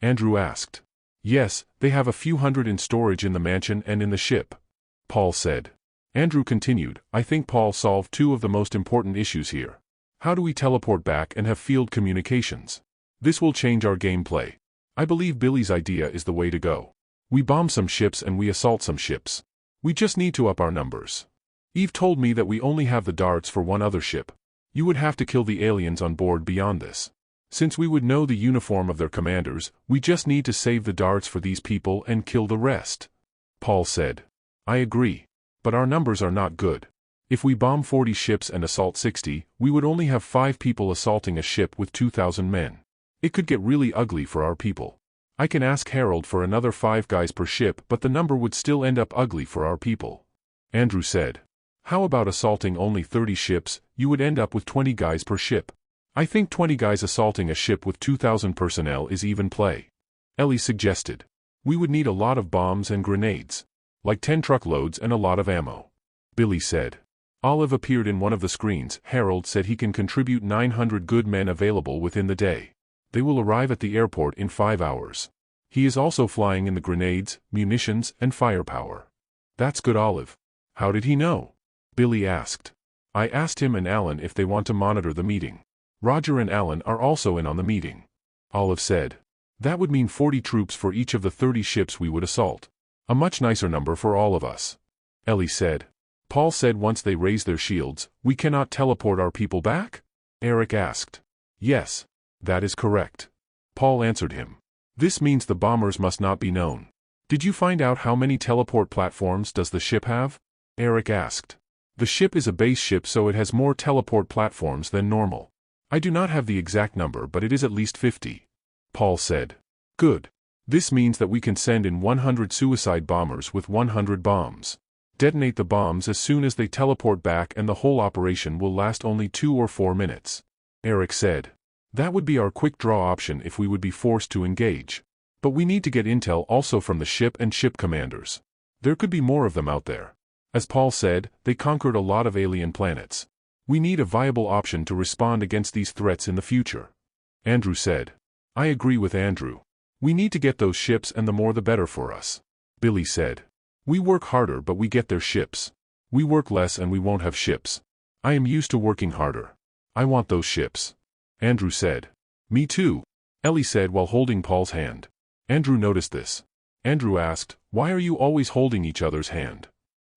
Andrew asked. Yes, they have a few hundred in storage in the mansion and in the ship. Paul said. Andrew continued, I think Paul solved 2 of the most important issues here. How do we teleport back and have field communications? This will change our gameplay. I believe Billy's idea is the way to go. We bomb some ships and we assault some ships. We just need to up our numbers. Eve told me that we only have the darts for one other ship. You would have to kill the aliens on board beyond this. Since we would know the uniform of their commanders, we just need to save the darts for these people and kill the rest. Paul said. I agree. But our numbers are not good. If we bomb 40 ships and assault 60, we would only have 5 people assaulting a ship with 2,000 men. It could get really ugly for our people. I can ask Harold for another 5 guys per ship, but the number would still end up ugly for our people. Andrew said. How about assaulting only 30 ships? You would end up with 20 guys per ship. I think 20 guys assaulting a ship with 2,000 personnel is even play. Ellie suggested. We would need a lot of bombs and grenades. Like 10 truckloads and a lot of ammo. Billy said. Olive appeared in one of the screens. Harold said he can contribute 900 good men available within the day. They will arrive at the airport in 5 hours. He is also flying in the grenades, munitions, and firepower. That's good, Olive. How did he know? Billy asked. I asked him and Alan if they want to monitor the meeting. Roger and Alan are also in on the meeting. Olive said. That would mean 40 troops for each of the 30 ships we would assault. A much nicer number for all of us. Ellie said. Paul said once they raise their shields, we cannot teleport our people back? Eric asked. Yes. That is correct. Paul answered him. This means the bombers must not be known. Did you find out how many teleport platforms does the ship have? Eric asked. The ship is a base ship, so it has more teleport platforms than normal. I do not have the exact number, but it is at least 50. Paul said. Good. This means that we can send in 100 suicide bombers with 100 bombs. Detonate the bombs as soon as they teleport back and the whole operation will last only 2 or 4 minutes. Eric said. That would be our quick draw option if we would be forced to engage. But we need to get intel also from the ship and ship commanders. There could be more of them out there. As Paul said, they conquered a lot of alien planets. We need a viable option to respond against these threats in the future. Andrew said. I agree with Andrew. We need to get those ships, and the more the better for us. Billy said. We work harder but we get their ships. We work less and we won't have ships. I am used to working harder. I want those ships. Andrew said. Me too. Ellie said while holding Paul's hand. Andrew noticed this. Andrew asked, why are you always holding each other's hand?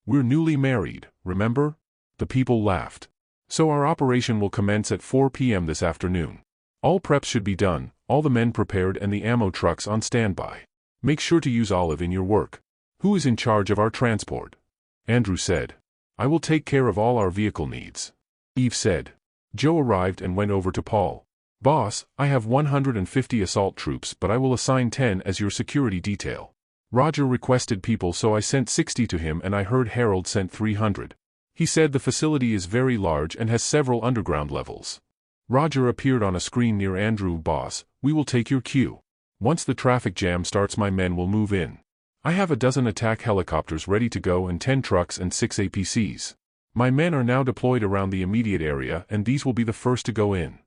We're newly married, remember? The people laughed. So our operation will commence at 4 p.m. this afternoon. All preps should be done, all the men prepared and the ammo trucks on standby. Make sure to use Olive in your work. Who is in charge of our transport? Andrew said. I will take care of all our vehicle needs. Eve said. Joe arrived and went over to Paul. Boss, I have 150 assault troops, but I will assign 10 as your security detail. Roger requested people, so I sent 60 to him, and I heard Harold sent 300. He said the facility is very large and has several underground levels. Roger appeared on a screen near Andrew. Boss, we will take your cue. Once the traffic jam starts, my men will move in. I have a dozen attack helicopters ready to go and 10 trucks and 6 APCs. My men are now deployed around the immediate area, and these will be the first to go in.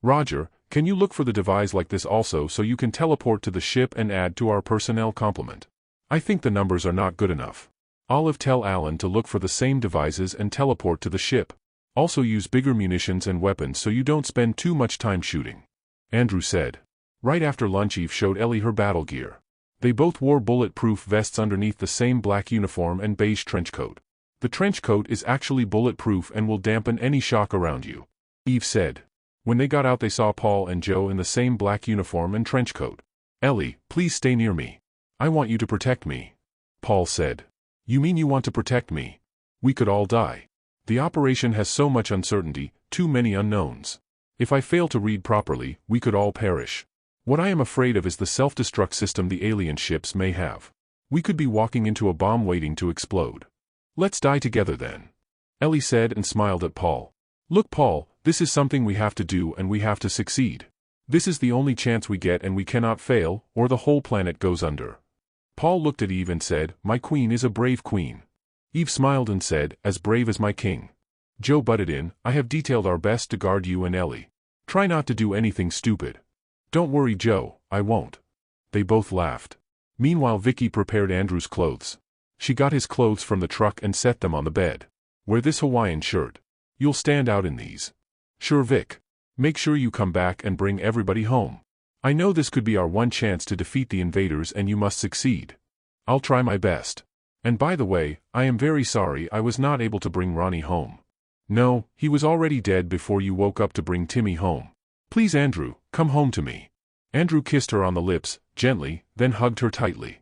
Roger, can you look for the device like this also so you can teleport to the ship and add to our personnel complement? I think the numbers are not good enough. Olive, tell Alan to look for the same devices and teleport to the ship. Also use bigger munitions and weapons so you don't spend too much time shooting. Andrew said. Right after lunch, Eve showed Ellie her battle gear. They both wore bulletproof vests underneath the same black uniform and beige trench coat. The trench coat is actually bulletproof and will dampen any shock around you. Eve said. When they got out, they saw Paul and Joe in the same black uniform and trench coat. Ellie, please stay near me. I want you to protect me. Paul said. You mean you want to protect me? We could all die. The operation has so much uncertainty, too many unknowns. If I fail to read properly, we could all perish. What I am afraid of is the self-destruct system the alien ships may have. We could be walking into a bomb waiting to explode. Let's die together then. Ellie said and smiled at Paul. Look, Paul, this is something we have to do and we have to succeed. This is the only chance we get and we cannot fail, or the whole planet goes under. Paul looked at Eve and said, my queen is a brave queen. Eve smiled and said, as brave as my king. Joe butted in, I have detailed our best to guard you and Ellie. Try not to do anything stupid. Don't worry, Joe, I won't. They both laughed. Meanwhile, Vicky prepared Andrew's clothes. She got his clothes from the truck and set them on the bed. Wear this Hawaiian shirt. You'll stand out in these. Sure, Vic. Make sure you come back and bring everybody home. I know this could be our one chance to defeat the invaders and you must succeed. I'll try my best. And by the way, I am very sorry I was not able to bring Ronnie home. No, he was already dead before you woke up to bring Timmy home. Please, Andrew, come home to me. Andrew kissed her on the lips, gently, then hugged her tightly.